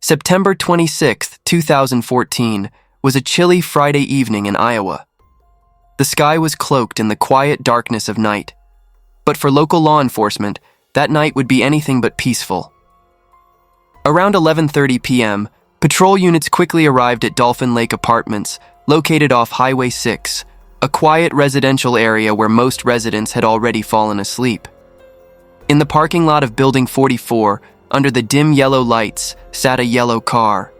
September 26, 2014, was a chilly Friday evening in Iowa. The sky was cloaked in the quiet darkness of night, but for local law enforcement, that night would be anything but peaceful. Around 11:30 p.m., patrol units quickly arrived at Dolphin Lake Apartments, located off Highway 6, a quiet residential area where most residents had already fallen asleep. In the parking lot of Building 44, under the dim yellow lights, sat a yellow car.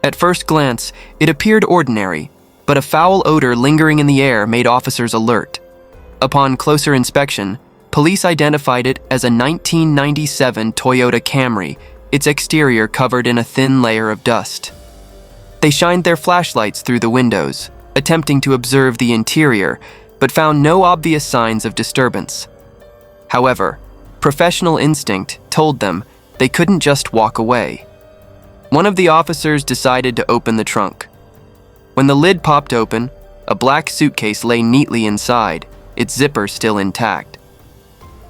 At first glance, it appeared ordinary, but a foul odor lingering in the air made officers alert. Upon closer inspection, police identified it as a 1997 Toyota Camry, its exterior covered in a thin layer of dust. They shined their flashlights through the windows, attempting to observe the interior, but found no obvious signs of disturbance. However, professional instinct told them they couldn't just walk away. One of the officers decided to open the trunk. When the lid popped open, a black suitcase lay neatly inside, its zipper still intact.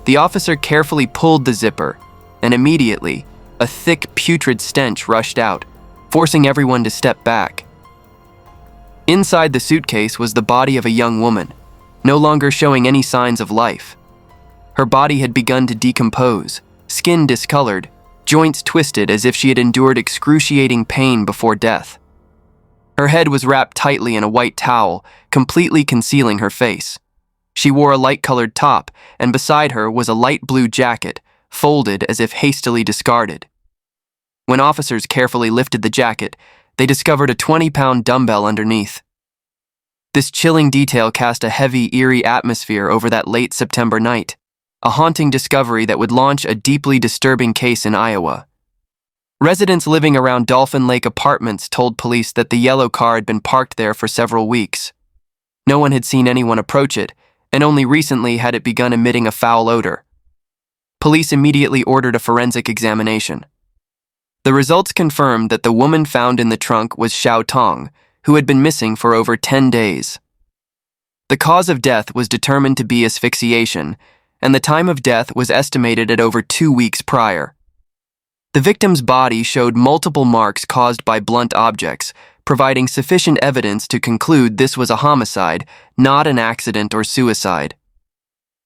The officer carefully pulled the zipper, and immediately, a thick, putrid stench rushed out, forcing everyone to step back. Inside the suitcase was the body of a young woman, no longer showing any signs of life. Her body had begun to decompose, skin discolored, joints twisted as if she had endured excruciating pain before death. Her head was wrapped tightly in a white towel, completely concealing her face. She wore a light-colored top, and beside her was a light blue jacket, folded as if hastily discarded. When officers carefully lifted the jacket, they discovered a 20-pound dumbbell underneath. This chilling detail cast a heavy, eerie atmosphere over that late September night, a haunting discovery that would launch a deeply disturbing case in Iowa. Residents living around Dolphin Lake Apartments told police that the yellow car had been parked there for several weeks. No one had seen anyone approach it, and only recently had it begun emitting a foul odor. Police immediately ordered a forensic examination. The results confirmed that the woman found in the trunk was Shao Tong, who had been missing for over 10 days. The cause of death was determined to be asphyxiation, and the time of death was estimated at over 2 weeks prior. The victim's body showed multiple marks caused by blunt objects, providing sufficient evidence to conclude this was a homicide, not an accident or suicide.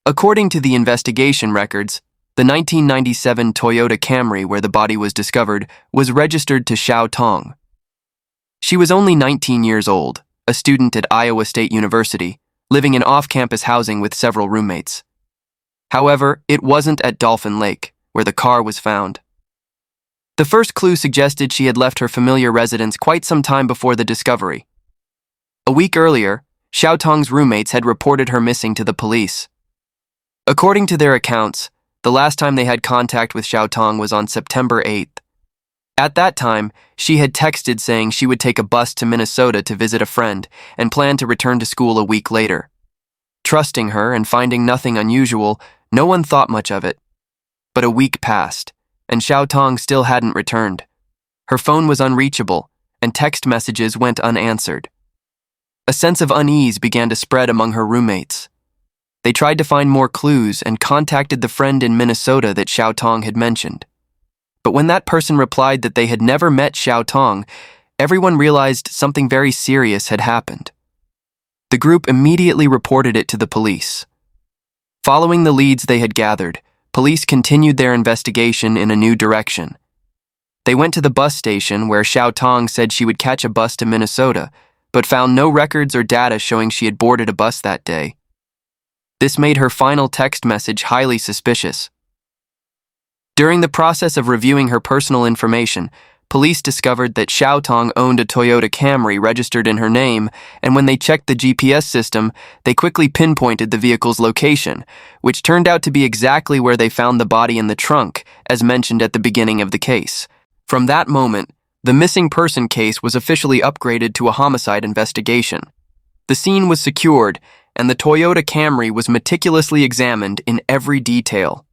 According to the investigation records, the 1997 Toyota Camry where the body was discovered was registered to Shao Tong. She was only 19 years old, a student at Iowa State University, living in off-campus housing with several roommates. However, it wasn't at Dolphin Lake, where the car was found. The first clue suggested she had left her familiar residence quite some time before the discovery. A week earlier, Shao Tong's roommates had reported her missing to the police. According to their accounts, the last time they had contact with Shao Tong was on September 8th. At that time, she had texted saying she would take a bus to Minnesota to visit a friend and planned to return to school a week later. Trusting her and finding nothing unusual, no one thought much of it. But a week passed, and Shao Tong still hadn't returned. Her phone was unreachable, and text messages went unanswered. A sense of unease began to spread among her roommates. They tried to find more clues and contacted the friend in Minnesota that Shao Tong had mentioned. But when that person replied that they had never met Shao Tong, everyone realized something very serious had happened. The group immediately reported it to the police. Following the leads they had gathered, police continued their investigation in a new direction. They went to the bus station where Shao Tong said she would catch a bus to Minnesota, but found no records or data showing she had boarded a bus that day. This made her final text message highly suspicious. During the process of reviewing her personal information, police discovered that Shao Tong owned a Toyota Camry registered in her name, and when they checked the GPS system, they quickly pinpointed the vehicle's location, which turned out to be exactly where they found the body in the trunk, as mentioned at the beginning of the case. From that moment, the missing person case was officially upgraded to a homicide investigation. The scene was secured, and the Toyota Camry was meticulously examined in every detail.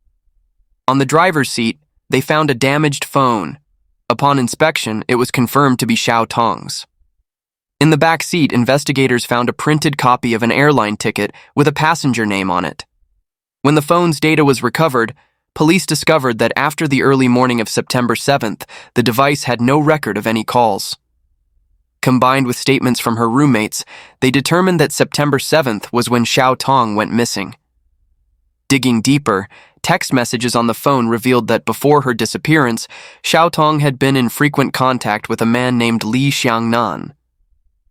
On the driver's seat, they found a damaged phone. Upon inspection, it was confirmed to be Shao Tong's. In the back seat, investigators found a printed copy of an airline ticket with a passenger name on it. When the phone's data was recovered, police discovered that after the early morning of September 7th, the device had no record of any calls. Combined with statements from her roommates, they determined that September 7th was when Shao Tong went missing. Digging deeper, text messages on the phone revealed that before her disappearance, Shao Tong had been in frequent contact with a man named Li Xiangnan.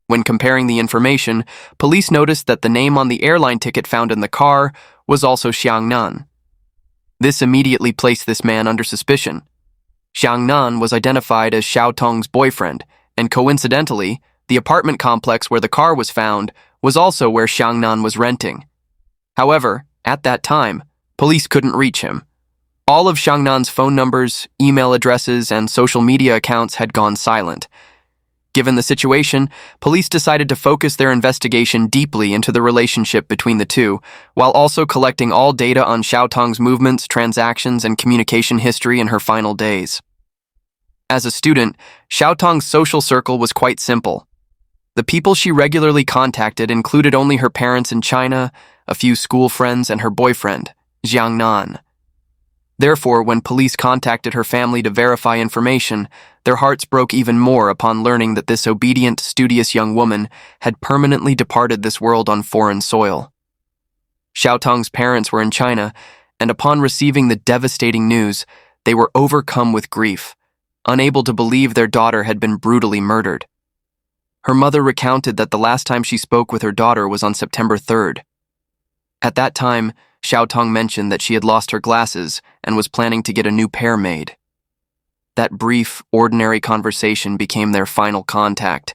When comparing the information, police noticed that the name on the airline ticket found in the car was also Xiangnan. This immediately placed this man under suspicion. Xiangnan was identified as Shao Tong's boyfriend, and coincidentally, the apartment complex where the car was found was also where Xiangnan was renting. However, at that time, police couldn't reach him. All of Xiangnan's phone numbers, email addresses, and social media accounts had gone silent. Given the situation, police decided to focus their investigation deeply into the relationship between the two, while also collecting all data on Shao Tong's movements, transactions, and communication history in her final days. As a student, Shao Tong's social circle was quite simple. The people she regularly contacted included only her parents in China, a few school friends, and her boyfriend, Jiangnan. Therefore, when police contacted her family to verify information, their hearts broke even more upon learning that this obedient, studious young woman had permanently departed this world on foreign soil. Shao Tong's parents were in China, and upon receiving the devastating news, they were overcome with grief, unable to believe their daughter had been brutally murdered. Her mother recounted that the last time she spoke with her daughter was on September 3rd. At that time, Shao Tong mentioned that she had lost her glasses and was planning to get a new pair made. That brief, ordinary conversation became their final contact.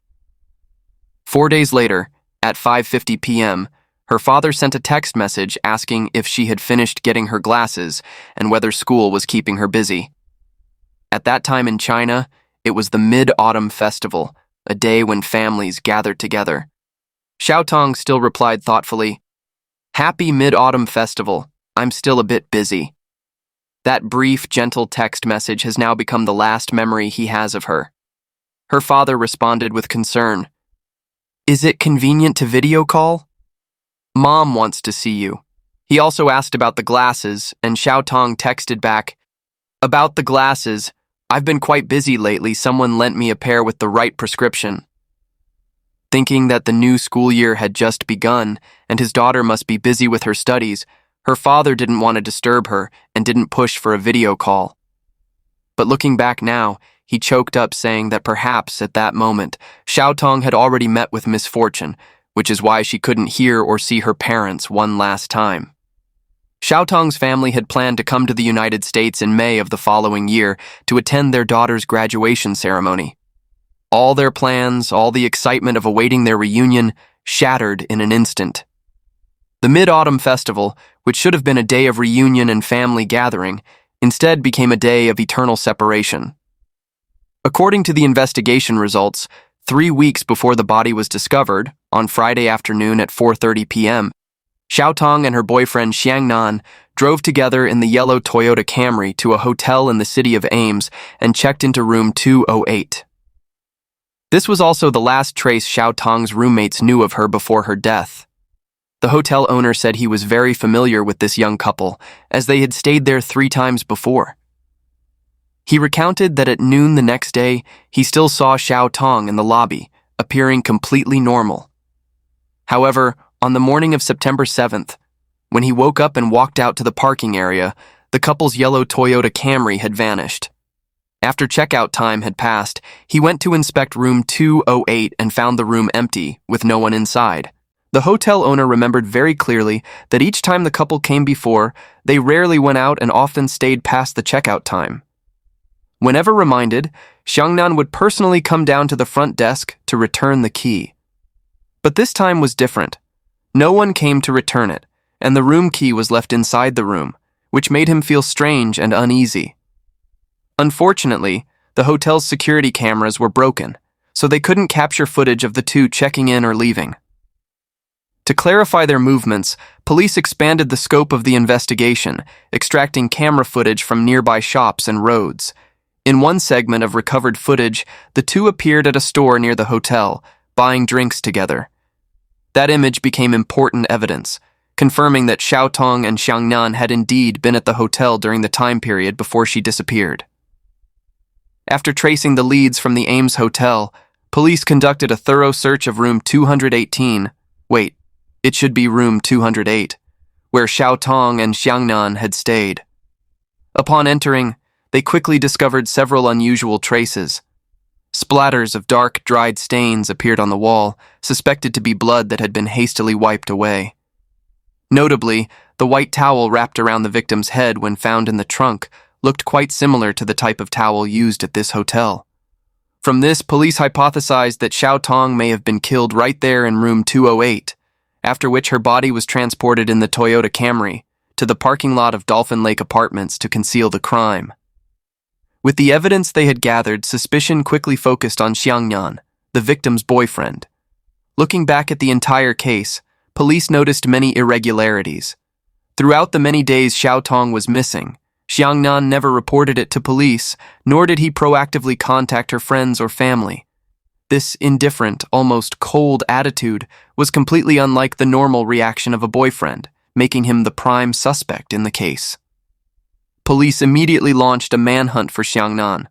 4 days later, at 5:50 p.m., her father sent a text message asking if she had finished getting her glasses and whether school was keeping her busy. At that time in China, it was the Mid-Autumn Festival, a day when families gathered together. Shao Tong still replied thoughtfully, "Happy Mid-Autumn Festival, I'm still a bit busy." That brief, gentle text message has now become the last memory he has of her. Her father responded with concern, "Is it convenient to video call?" "Mom wants to see you." He also asked about the glasses, and Shao Tong texted back, "About the glasses, I've been quite busy lately. Someone lent me a pair with the right prescription." Thinking that the new school year had just begun and his daughter must be busy with her studies, her father didn't want to disturb her and didn't push for a video call. But looking back now, he choked up saying that perhaps at that moment, Shao Tong had already met with misfortune, which is why she couldn't hear or see her parents one last time. Shao Tong's family had planned to come to the United States in May of the following year to attend their daughter's graduation ceremony. All their plans, all the excitement of awaiting their reunion, shattered in an instant. The Mid-Autumn Festival, which should have been a day of reunion and family gathering, instead became a day of eternal separation. According to the investigation results, 3 weeks before the body was discovered, on Friday afternoon at 4:30 p.m., Shao Tong and her boyfriend Xiangnan drove together in the yellow Toyota Camry to a hotel in the city of Ames and checked into room 208. This was also the last trace Shao Tong's roommates knew of her before her death. The hotel owner said he was very familiar with this young couple, as they had stayed there 3 times before. He recounted that at noon the next day, he still saw Shao Tong in the lobby, appearing completely normal. However, on the morning of September 7th, when he woke up and walked out to the parking area, the couple's yellow Toyota Camry had vanished. After checkout time had passed, he went to inspect room 208 and found the room empty, with no one inside. The hotel owner remembered very clearly that each time the couple came before, they rarely went out and often stayed past the checkout time. Whenever reminded, Xiangnan would personally come down to the front desk to return the key. But this time was different. No one came to return it, and the room key was left inside the room, which made him feel strange and uneasy. Unfortunately, the hotel's security cameras were broken, so they couldn't capture footage of the two checking in or leaving. To clarify their movements, police expanded the scope of the investigation, extracting camera footage from nearby shops and roads. In one segment of recovered footage, the two appeared at a store near the hotel, buying drinks together. That image became important evidence, confirming that Shao Tong and Xiangnan had indeed been at the hotel during the time period before she disappeared. After tracing the leads from the Ames Hotel, police conducted a thorough search of room 218, it should be room 208, where Shao Tong and Xiangnan had stayed. Upon entering, they quickly discovered several unusual traces. Splatters of dark, dried stains appeared on the wall, suspected to be blood that had been hastily wiped away. Notably, the white towel wrapped around the victim's head when found in the trunk looked quite similar to the type of towel used at this hotel. From this, police hypothesized that Shao Tong may have been killed right there in room 208, after which her body was transported in the Toyota Camry to the parking lot of Dolphin Lake Apartments to conceal the crime. With the evidence they had gathered, suspicion quickly focused on Xiangnan, the victim's boyfriend. Looking back at the entire case, police noticed many irregularities. Throughout the many days Shao Tong was missing, Xiangnan never reported it to police, nor did he proactively contact her friends or family. This indifferent, almost cold attitude was completely unlike the normal reaction of a boyfriend, making him the prime suspect in the case. Police immediately launched a manhunt for Xiangnan.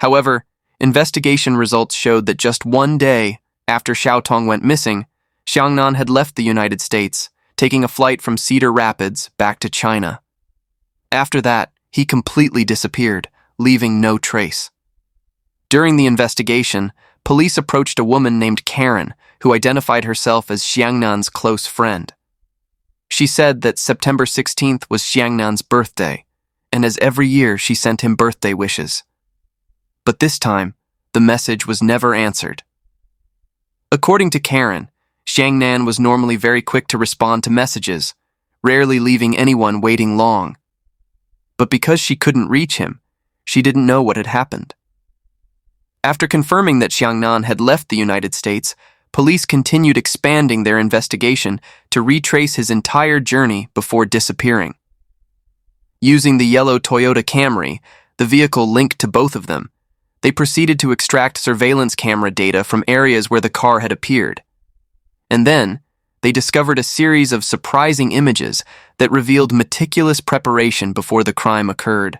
However, investigation results showed that just one day after Shao Tong went missing, Xiangnan had left the United States, taking a flight from Cedar Rapids back to China. After that, he completely disappeared, leaving no trace. During the investigation, police approached a woman named Karen, who identified herself as Xiangnan's close friend. She said that September 16th was Xiangnan's birthday, and as every year she sent him birthday wishes. But this time, the message was never answered. According to Karen, Xiangnan was normally very quick to respond to messages, rarely leaving anyone waiting long. But because she couldn't reach him, she didn't know what had happened. After confirming that Xiangnan had left the United States, police continued expanding their investigation to retrace his entire journey before disappearing. Using the yellow Toyota Camry, the vehicle linked to both of them, they proceeded to extract surveillance camera data from areas where the car had appeared. And then, they discovered a series of surprising images that revealed meticulous preparation before the crime occurred.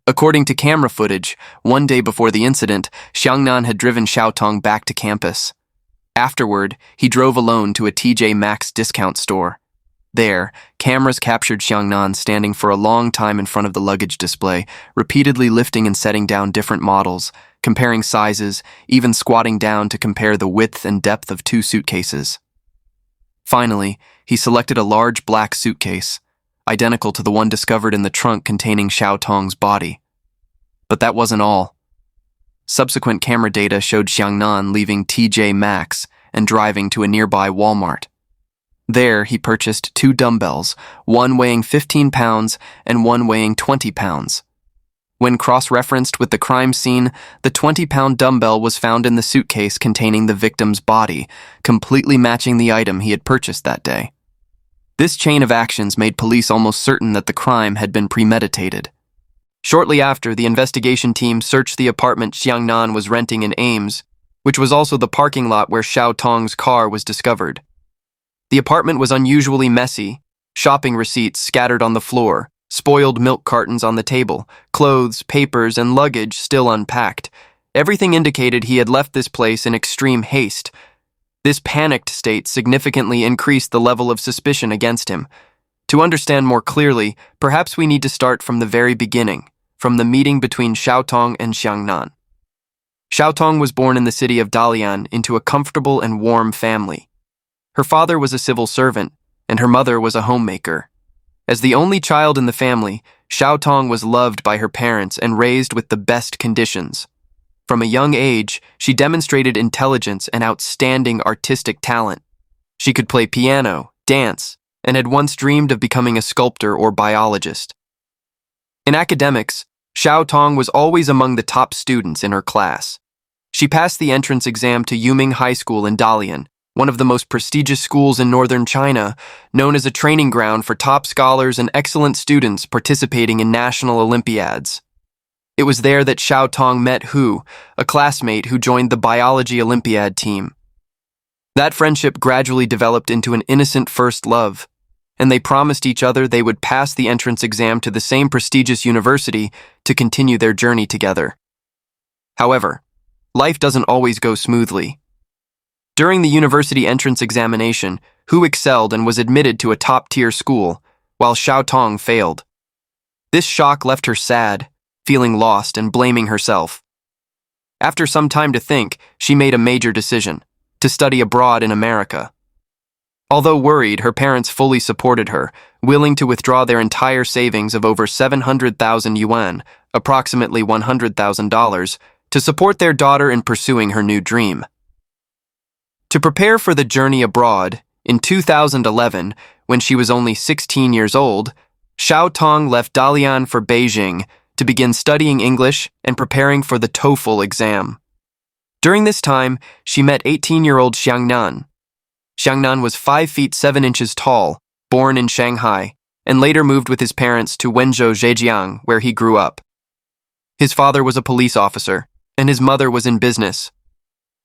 According to camera footage, one day before the incident, Xiangnan had driven Shao Tong back to campus. Afterward, he drove alone to a TJ Maxx discount store. There, cameras captured Xiangnan standing for a long time in front of the luggage display, repeatedly lifting and setting down different models, comparing sizes, even squatting down to compare the width and depth of two suitcases. Finally, he selected a large black suitcase, identical to the one discovered in the trunk containing Shao Tong's body. But that wasn't all. Subsequent camera data showed Xiangnan leaving TJ Maxx and driving to a nearby Walmart. There, he purchased 2 dumbbells, one weighing 15 pounds and one weighing 20 pounds. When cross-referenced with the crime scene, the 20-pound dumbbell was found in the suitcase containing the victim's body, completely matching the item he had purchased that day. This chain of actions made police almost certain that the crime had been premeditated. Shortly after, the investigation team searched the apartment Xiangnan was renting in Ames, which was also the parking lot where Shao Tong's car was discovered. The apartment was unusually messy, shopping receipts scattered on the floor, spoiled milk cartons on the table, clothes, papers, and luggage still unpacked. Everything indicated he had left this place in extreme haste. This panicked state significantly increased the level of suspicion against him. To understand more clearly, perhaps we need to start from the very beginning, from the meeting between Shao Tong and Xiangnan. Shao Tong was born in the city of Dalian into a comfortable and warm family. Her father was a civil servant, and her mother was a homemaker. As the only child in the family, Shao Tong was loved by her parents and raised with the best conditions. From a young age, she demonstrated intelligence and outstanding artistic talent. She could play piano, dance, and had once dreamed of becoming a sculptor or biologist. In academics, Shao Tong was always among the top students in her class. She passed the entrance exam to Yuming High School in Dalian, one of the most prestigious schools in northern China, known as a training ground for top scholars and excellent students participating in national Olympiads. It was there that Shao Tong met Hu, a classmate who joined the biology Olympiad team. That friendship gradually developed into an innocent first love. and they promised each other they would pass the entrance exam to the same prestigious university to continue their journey together. However, life doesn't always go smoothly. During the university entrance examination, Hu excelled and was admitted to a top-tier school, while Shao Tong failed. This shock left her sad, feeling lost and blaming herself. After some time to think, she made a major decision: to study abroad in America. Although worried, her parents fully supported her, willing to withdraw their entire savings of over 700,000 yuan, approximately $100,000, to support their daughter in pursuing her new dream. To prepare for the journey abroad, in 2011, when she was only 16 years old, Shao Tong left Dalian for Beijing to begin studying English and preparing for the TOEFL exam. During this time, she met 18-year-old Xiangnan. Xiangnan was 5 feet 7 inches tall, born in Shanghai, and later moved with his parents to Wenzhou, Zhejiang, where he grew up. His father was a police officer, and his mother was in business.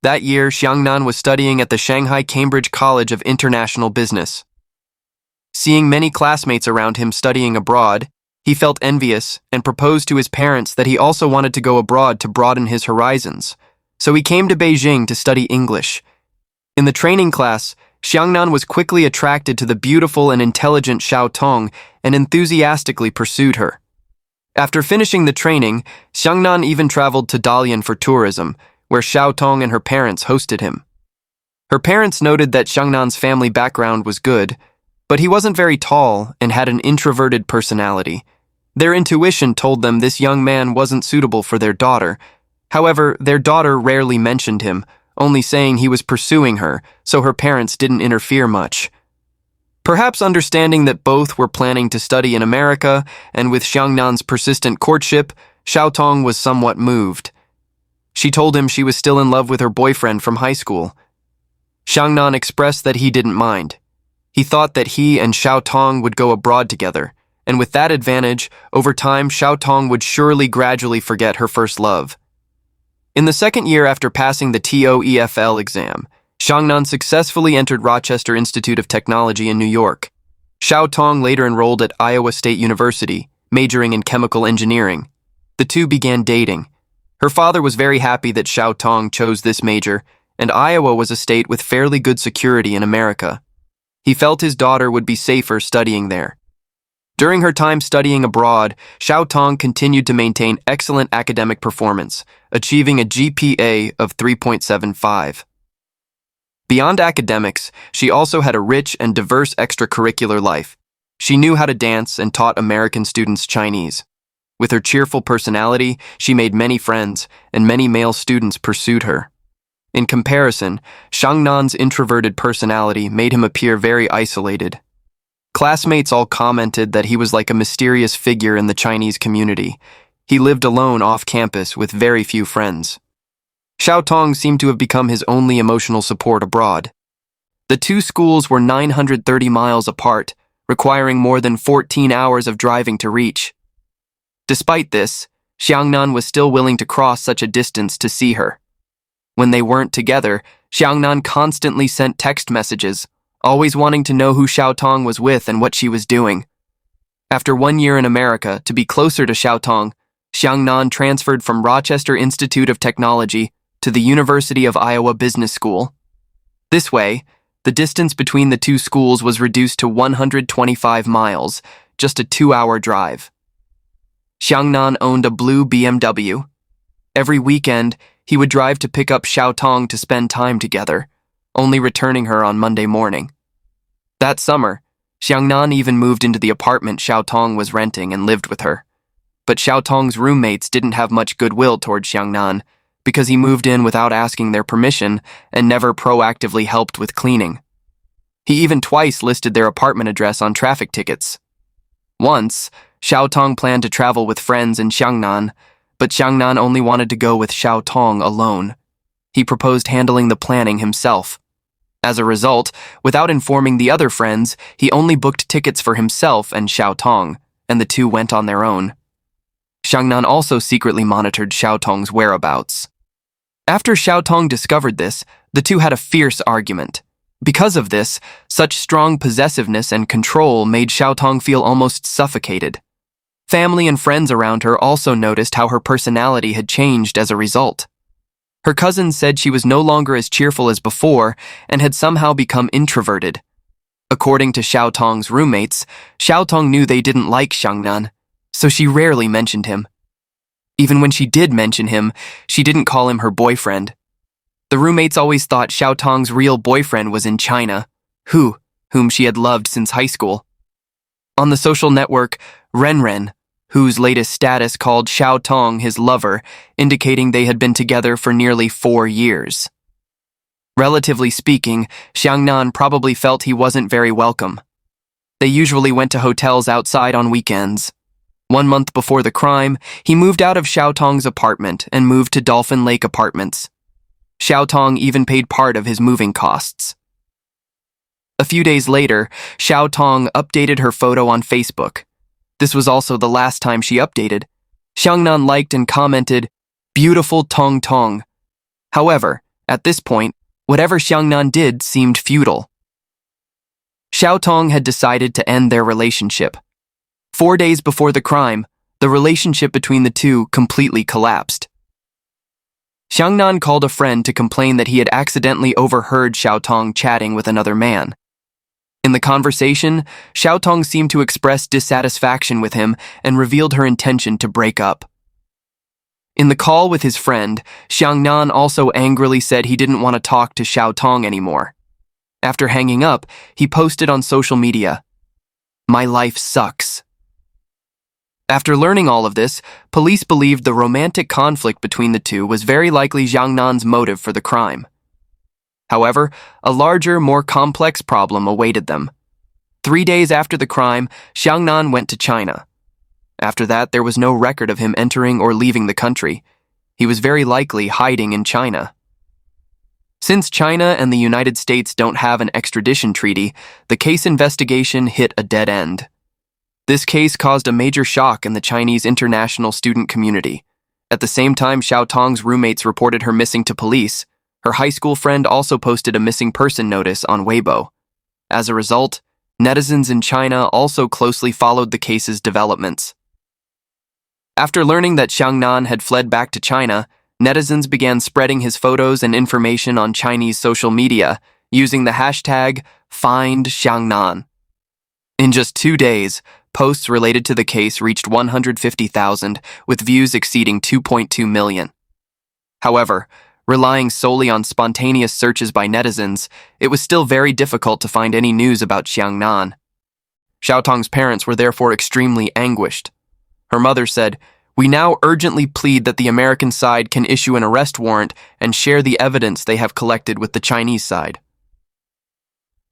That year, Xiangnan was studying at the Shanghai Cambridge College of International Business. Seeing many classmates around him studying abroad, he felt envious and proposed to his parents that he also wanted to go abroad to broaden his horizons. So he came to Beijing to study English. In the training class, Xiangnan was quickly attracted to the beautiful and intelligent Shao Tong and enthusiastically pursued her. After finishing the training, Xiangnan even traveled to Dalian for tourism, where Shao Tong and her parents hosted him. Her parents noted that Xiangnan's family background was good, but he wasn't very tall and had an introverted personality. Their intuition told them this young man wasn't suitable for their daughter. However, their daughter rarely mentioned him, only saying he was pursuing her, so her parents didn't interfere much. Perhaps understanding that both were planning to study in America, and with Xiangnan's persistent courtship, Shao Tong was somewhat moved. She told him she was still in love with her boyfriend from high school. Xiangnan expressed that he didn't mind. He thought that he and Shao Tong would go abroad together, and with that advantage, over time Shao Tong would surely gradually forget her first love. In the second year after passing the TOEFL exam, Xiangnan successfully entered Rochester Institute of Technology in New York. Shao Tong later enrolled at Iowa State University, majoring in chemical engineering. The two began dating. Her father was very happy that Shao Tong chose this major, and Iowa was a state with fairly good security in America. He felt his daughter would be safer studying there. During her time studying abroad, Shao Tong continued to maintain excellent academic performance, achieving a GPA of 3.75. Beyond academics, she also had a rich and diverse extracurricular life. She knew how to dance and taught American students Chinese. With her cheerful personality, she made many friends, and many male students pursued her. In comparison, Xiangnan's introverted personality made him appear very isolated. Classmates all commented that he was like a mysterious figure in the Chinese community. He lived alone off campus with very few friends. Shao Tong seemed to have become his only emotional support abroad. The two schools were 930 miles apart, requiring more than 14 hours of driving to reach. Despite this, Xiangnan was still willing to cross such a distance to see her. When they weren't together, Xiangnan constantly sent text messages, always wanting to know who Shao Tong was with and what she was doing. After 1 year in America, to be closer to Shao Tong, Xiangnan transferred from Rochester Institute of Technology to the University of Iowa Business School. This way, the distance between the two schools was reduced to 125 miles, just a 2-hour drive. Xiangnan owned a blue BMW. Every weekend, he would drive to pick up Shao Tong to spend time together, only returning her on Monday morning. That summer, Xiangnan even moved into the apartment Shao Tong was renting and lived with her. But Shao Tong's roommates didn't have much goodwill toward Xiangnan because he moved in without asking their permission and never proactively helped with cleaning. He even twice listed their apartment address on traffic tickets. Once, Shao Tong planned to travel with friends in Xiangnan, but Xiangnan only wanted to go with Shao Tong alone. He proposed handling the planning himself. As a result, without informing the other friends, he only booked tickets for himself and Shao Tong, and the two went on their own. Xiangnan also secretly monitored Shao Tong's whereabouts. After Shao Tong discovered this, the two had a fierce argument. Because of this, such strong possessiveness and control made Shao Tong feel almost suffocated. Family and friends around her also noticed how her personality had changed as a result. Her cousins said she was no longer as cheerful as before and had somehow become introverted. According to Shao Tong's roommates, Shao Tong knew they didn't like Xiangnan, so she rarely mentioned him. Even when she did mention him, she didn't call him her boyfriend. The roommates always thought Shao Tong's real boyfriend was in China, whom she had loved since high school. On the social network, Renren, whose latest status called Shao Tong his lover, indicating they had been together for nearly 4 years. Relatively speaking, Xiangnan probably felt he wasn't very welcome. They usually went to hotels outside on weekends. 1 month before the crime, he moved out of Shao Tong's apartment and moved to Dolphin Lake Apartments. Shao Tong even paid part of his moving costs. A few days later, Shao Tong updated her photo on Facebook. This was also the last time she updated. Xiangnan liked and commented, "Beautiful Tong Tong." However, at this point, whatever Xiangnan did seemed futile. Shao Tong had decided to end their relationship. 4 days before the crime, the relationship between the two completely collapsed. Xiangnan called a friend to complain that he had accidentally overheard Shao Tong chatting with another man. In the conversation, Shao Tong seemed to express dissatisfaction with him and revealed her intention to break up. In the call with his friend, Xiangnan also angrily said he didn't want to talk to Shao Tong anymore. After hanging up, he posted on social media, "My life sucks." After learning all of this, police believed the romantic conflict between the two was very likely Xiangnan's motive for the crime. However, a larger, more complex problem awaited them. 3 days after the crime, Xiangnan went to China. After that, there was no record of him entering or leaving the country. He was very likely hiding in China. Since China and the United States don't have an extradition treaty, the case investigation hit a dead end. This case caused a major shock in the Chinese international student community. At the same time Shao Tong's roommates reported her missing to police, her high school friend also posted a missing person notice on Weibo. As a result, netizens in China also closely followed the case's developments. After learning that Xiangnan had fled back to China, netizens began spreading his photos and information on Chinese social media using the hashtag #FindXiangnan. In just 2 days, posts related to the case reached 150,000, with views exceeding 2.2 million. However, relying solely on spontaneous searches by netizens, it was still very difficult to find any news about Xiangnan. Shao Tong's parents were therefore extremely anguished. Her mother said, "We now urgently plead that the American side can issue an arrest warrant and share the evidence they have collected with the Chinese side."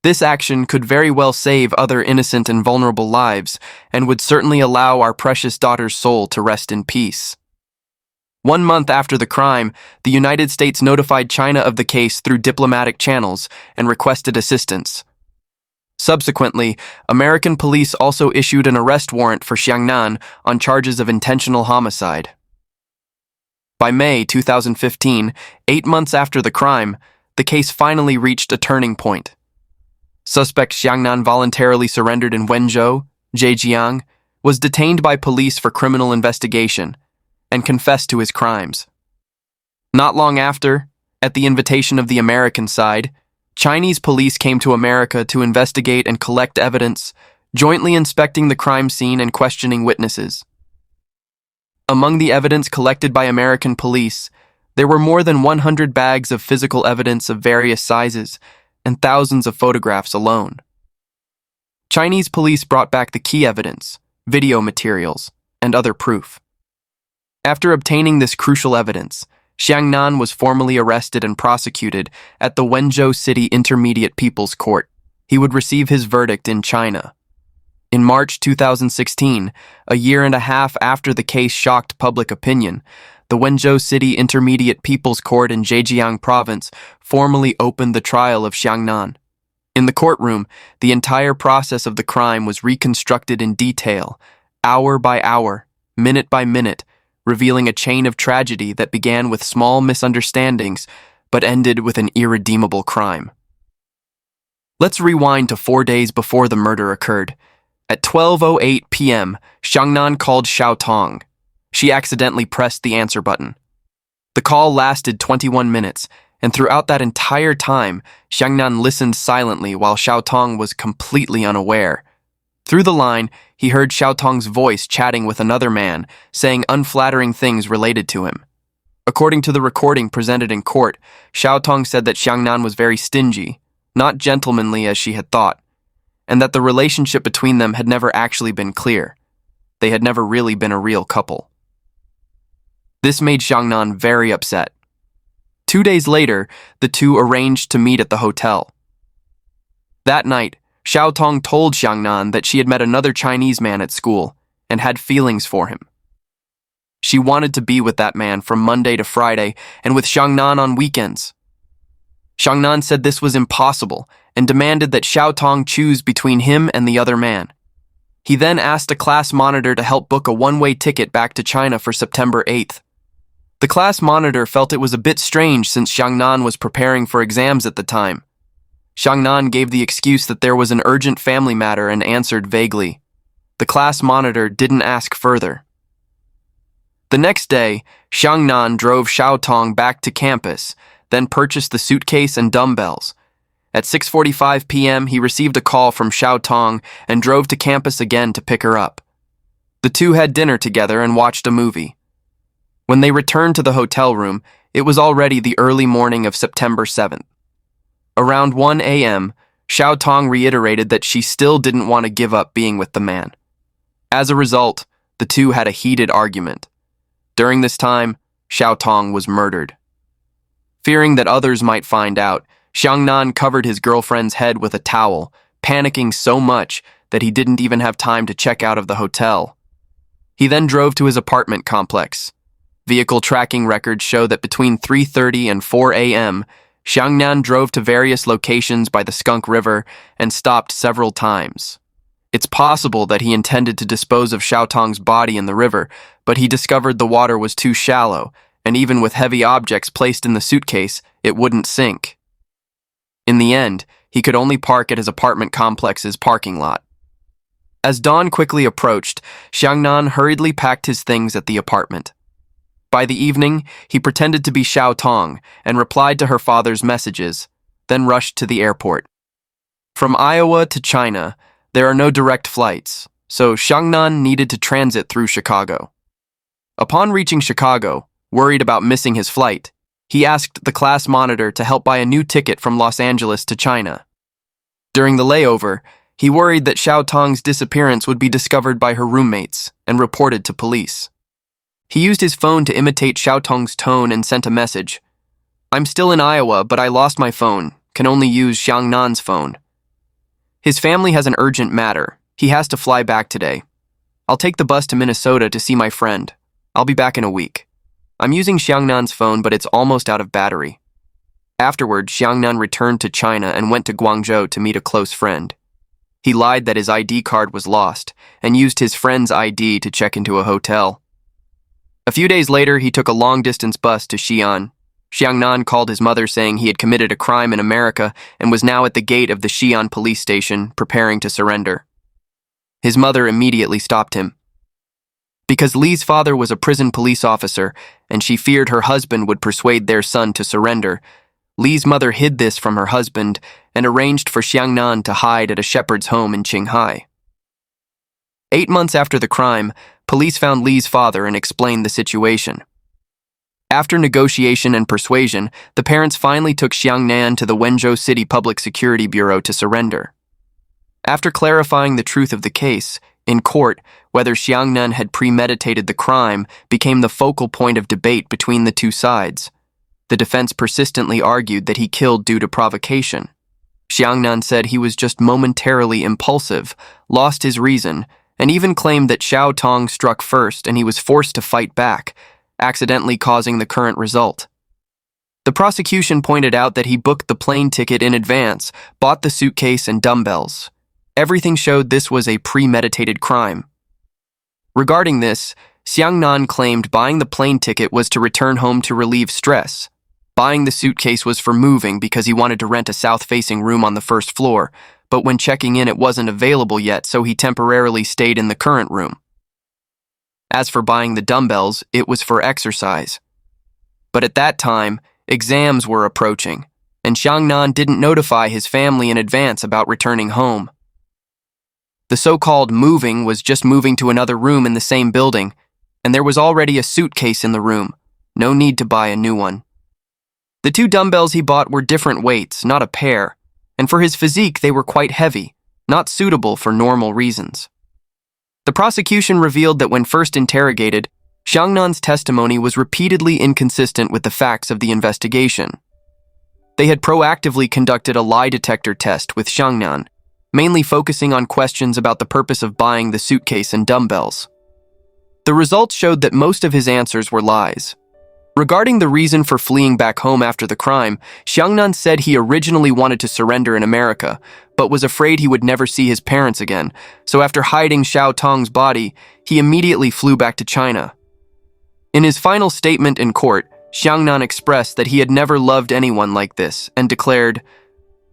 This action could very well save other innocent and vulnerable lives and would certainly allow our precious daughter's soul to rest in peace. 1 month after the crime, the United States notified China of the case through diplomatic channels and requested assistance. Subsequently, American police also issued an arrest warrant for Xiangnan on charges of intentional homicide. By May 2015, 8 months after the crime, the case finally reached a turning point. Suspect Xiangnan voluntarily surrendered in Wenzhou, Zhejiang, was detained by police for criminal investigation, and confessed to his crimes. Not long after, at the invitation of the American side, Chinese police came to America to investigate and collect evidence, jointly inspecting the crime scene and questioning witnesses. Among the evidence collected by American police, there were more than 100 bags of physical evidence of various sizes and thousands of photographs alone. Chinese police brought back the key evidence, video materials, and other proof. After obtaining this crucial evidence, Xiangnan was formally arrested and prosecuted at the Wenzhou City Intermediate People's Court. He would receive his verdict in China. In March 2016, a year and a half after the case shocked public opinion, the Wenzhou City Intermediate People's Court in Zhejiang Province formally opened the trial of Xiangnan. In the courtroom, the entire process of the crime was reconstructed in detail, hour by hour, minute by minute, revealing a chain of tragedy that began with small misunderstandings but ended with an irredeemable crime. Let's rewind to 4 days before the murder occurred. At 12:08 p.m., Xiangnan called Shao Tong. She accidentally pressed the answer button. The call lasted 21 minutes, and throughout that entire time, Xiangnan listened silently while Shao Tong was completely unaware. Through the line, he heard Shao Tong's voice chatting with another man, saying unflattering things related to him. According to the recording presented in court, Shao Tong said that Xiangnan was very stingy, not gentlemanly as she had thought, and that the relationship between them had never actually been clear. They had never really been a real couple. This made Xiangnan very upset. 2 days later, the two arranged to meet at the hotel. That night, Shao Tong told Xiangnan that she had met another Chinese man at school and had feelings for him. She wanted to be with that man from Monday to Friday and with Xiangnan on weekends. Xiangnan said this was impossible and demanded that Shao Tong choose between him and the other man. He then asked a class monitor to help book a one-way ticket back to China for September 8th. The class monitor felt it was a bit strange since Xiangnan was preparing for exams at the time. Xiangnan gave the excuse that there was an urgent family matter and answered vaguely. The class monitor didn't ask further. The next day, Xiangnan drove Shao Tong back to campus, then purchased the suitcase and dumbbells. At 6:45 p.m., he received a call from Shao Tong and drove to campus again to pick her up. The two had dinner together and watched a movie. When they returned to the hotel room, it was already the early morning of September 7th. Around 1 a.m., Shao Tong reiterated that she still didn't want to give up being with the man. As a result, the two had a heated argument. During this time, Shao Tong was murdered. Fearing that others might find out, Xiangnan covered his girlfriend's head with a towel, panicking so much that he didn't even have time to check out of the hotel. He then drove to his apartment complex. Vehicle tracking records show that between 3:30 and 4 a.m., Xiangnan drove to various locations by the Skunk River and stopped several times. It's possible that he intended to dispose of Shao Tong's body in the river, but he discovered the water was too shallow, and even with heavy objects placed in the suitcase, it wouldn't sink. In the end, he could only park at his apartment complex's parking lot. As dawn quickly approached, Xiangnan hurriedly packed his things at the apartment. By the evening, he pretended to be Shao Tong and replied to her father's messages, then rushed to the airport. From Iowa to China, there are no direct flights, so Xiangnan needed to transit through Chicago. Upon reaching Chicago, worried about missing his flight, he asked the class monitor to help buy a new ticket from Los Angeles to China. During the layover, he worried that Shao Tong's disappearance would be discovered by her roommates and reported to police. He used his phone to imitate Shao Tong's tone and sent a message. "I'm still in Iowa, but I lost my phone. Can only use Xiangnan's phone. His family has an urgent matter. He has to fly back today. I'll take the bus to Minnesota to see my friend. I'll be back in a week. I'm using Xiangnan's phone, but it's almost out of battery." Afterward, Xiangnan returned to China and went to Guangzhou to meet a close friend. He lied that his ID card was lost and used his friend's ID to check into a hotel. A few days later, he took a long-distance bus to Xi'an. Xiangnan called his mother saying he had committed a crime in America and was now at the gate of the Xi'an police station, preparing to surrender. His mother immediately stopped him. Because Li's father was a prison police officer and she feared her husband would persuade their son to surrender, Li's mother hid this from her husband and arranged for Xiangnan to hide at a shepherd's home in Qinghai. 8 months after the crime, police found Li's father and explained the situation. After negotiation and persuasion, the parents finally took Xiangnan to the Wenzhou City Public Security Bureau to surrender. After clarifying the truth of the case, in court, whether Xiangnan had premeditated the crime became the focal point of debate between the two sides. The defense persistently argued that he killed due to provocation. Xiangnan said he was just momentarily impulsive, lost his reason, and even claimed that Shao Tong struck first and he was forced to fight back, accidentally causing the current result. The prosecution pointed out that he booked the plane ticket in advance, bought the suitcase and dumbbells. Everything showed this was a premeditated crime. Regarding this, Xiangnan claimed buying the plane ticket was to return home to relieve stress, Buying the suitcase was for moving because he wanted to rent a south-facing room on the first floor, but when checking in it wasn't available yet, so he temporarily stayed in the current room. As for buying the dumbbells, it was for exercise. But at that time, exams were approaching, and Xiangnan didn't notify his family in advance about returning home. The so-called moving was just moving to another room in the same building, and there was already a suitcase in the room. No need to buy a new one. The two dumbbells he bought were different weights, not a pair, and for his physique they were quite heavy, not suitable for normal reasons. The prosecution revealed that when first interrogated, Xiangnan's testimony was repeatedly inconsistent with the facts of the investigation. They had proactively conducted a lie detector test with Xiangnan, mainly focusing on questions about the purpose of buying the suitcase and dumbbells. The results showed that most of his answers were lies. Regarding the reason for fleeing back home after the crime, Xiangnan said he originally wanted to surrender in America, but was afraid he would never see his parents again, so after hiding Shao Tong's body, he immediately flew back to China. In his final statement in court, Xiangnan expressed that he had never loved anyone like this and declared,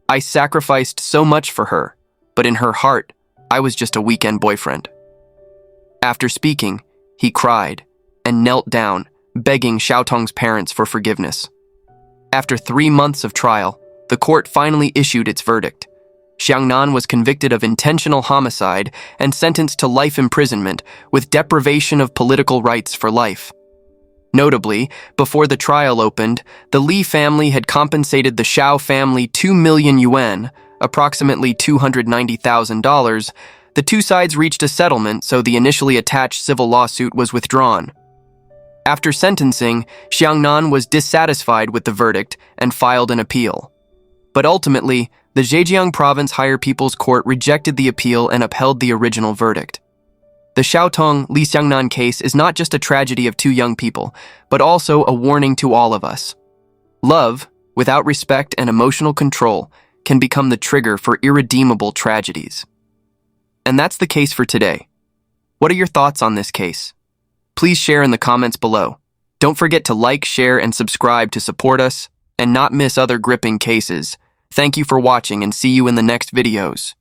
"I sacrificed so much for her, but in her heart, I was just a weekend boyfriend." After speaking, he cried and knelt down, begging Shao Tong's parents for forgiveness. After 3 months of trial, the court finally issued its verdict. Xiangnan was convicted of intentional homicide and sentenced to life imprisonment with deprivation of political rights for life. Notably, before the trial opened, the Li family had compensated the Shao family 2 million yuan, approximately $290,000. The two sides reached a settlement, so the initially attached civil lawsuit was withdrawn. After sentencing, Xiangnan was dissatisfied with the verdict and filed an appeal. But ultimately, the Zhejiang Province Higher People's Court rejected the appeal and upheld the original verdict. The Shao Tong Li Xiangnan case is not just a tragedy of two young people, but also a warning to all of us. Love, without respect and emotional control, can become the trigger for irredeemable tragedies. And that's the case for today. What are your thoughts on this case? Please share in the comments below. Don't forget to like, share, and subscribe to support us and not miss other gripping cases. Thank you for watching and see you in the next videos.